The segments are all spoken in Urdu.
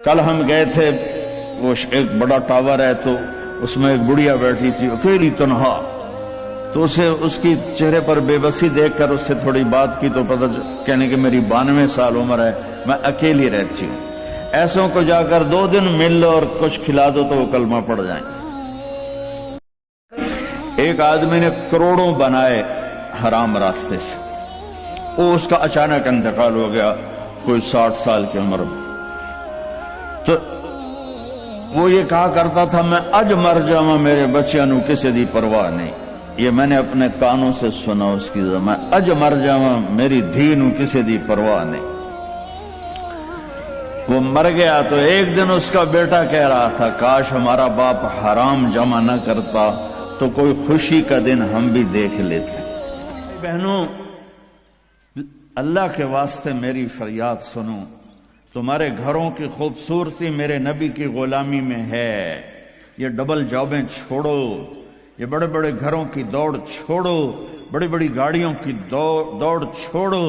کل ہم گئے تھے، وہ ایک بڑا ٹاور ہے تو اس میں ایک بڑھیا بیٹھی تھی اکیلی تنہا، تو اسے اس کی چہرے پر بے بسی دیکھ کر اس سے تھوڑی بات کی تو پتہ کہنے کہ میری 92 سال عمر ہے، میں اکیلی رہتی ہوں، ایسوں کو جا کر 2 دن مل لو اور کچھ کھلا دو تو وہ کلمہ پڑ جائیں۔ ایک آدمی نے کروڑوں بنائے حرام راستے سے، وہ اس کا اچانک انتقال ہو گیا کوئی 60 سال کی عمر میں، تو وہ یہ کہا کرتا تھا میں اج مر جاواں میرے بچیاں نو کسی دی پرواہ نہیں، یہ میں نے اپنے کانوں سے سنا اس کی میں اج مر جاواں میری دھی نو کسی دی پرواہ نہیں۔ وہ مر گیا تو ایک دن اس کا بیٹا کہہ رہا تھا کاش ہمارا باپ حرام جمع نہ کرتا تو کوئی خوشی کا دن ہم بھی دیکھ لیتے۔ بہنوں، اللہ کے واسطے میری فریاد سنو، تمہارے گھروں کی خوبصورتی میرے نبی کی غلامی میں ہے، یہ ڈبل جابیں چھوڑو، یہ بڑے بڑے گھروں کی دوڑ چھوڑو، بڑی بڑی گاڑیوں کی دوڑ چھوڑو،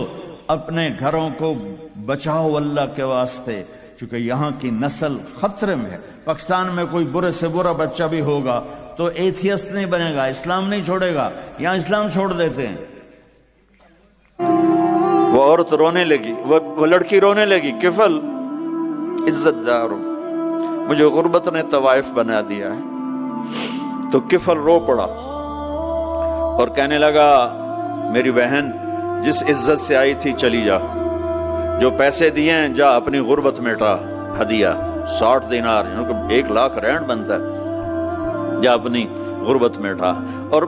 اپنے گھروں کو بچاؤ اللہ کے واسطے، کیونکہ یہاں کی نسل خطرے میں ہے۔ پاکستان میں کوئی برے سے برا بچہ بھی ہوگا تو ایتھیسٹ نہیں بنے گا، اسلام نہیں چھوڑے گا، یہاں اسلام چھوڑ دیتے ہیں۔ وہ عورت رونے لگی، وہ لڑکی رونے لگی، کفل عزت دار، مجھے غربت نے طوائف بنا دیا ہے، تو کفل رو پڑا اور کہنے لگا میری بہن جس عزت سے آئی تھی چلی جا، جو پیسے دیے ہیں جا اپنی غربت مٹا، ہدیہ 60 دینار 1 لاکھ رینڈ بنتا ہے، جا اپنی غربت مٹا، اور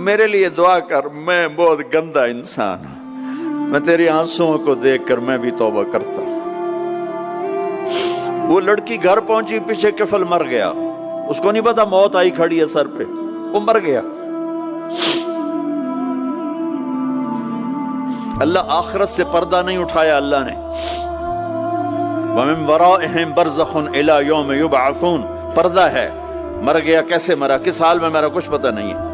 میرے لیے دعا کر، میں بہت گندا انسان ہوں، میں تیری آنسوؤں کو دیکھ کر میں بھی توبہ کرتا ہوں۔ وہ لڑکی گھر پہنچی، پیچھے کفل مر گیا، اس کو نہیں پتا موت آئی کھڑی ہے سر پہ، وہ مر گیا۔ اللہ آخرت سے پردہ نہیں اٹھایا اللہ نے، وَمِن وَرَائِهِمْ بَرْزَخٌ إِلَى يَوْمِ يُبْعَثُونَ، پردہ ہے، مر گیا، کیسے مرا، کس حال میں مرا کچھ پتہ نہیں ہے۔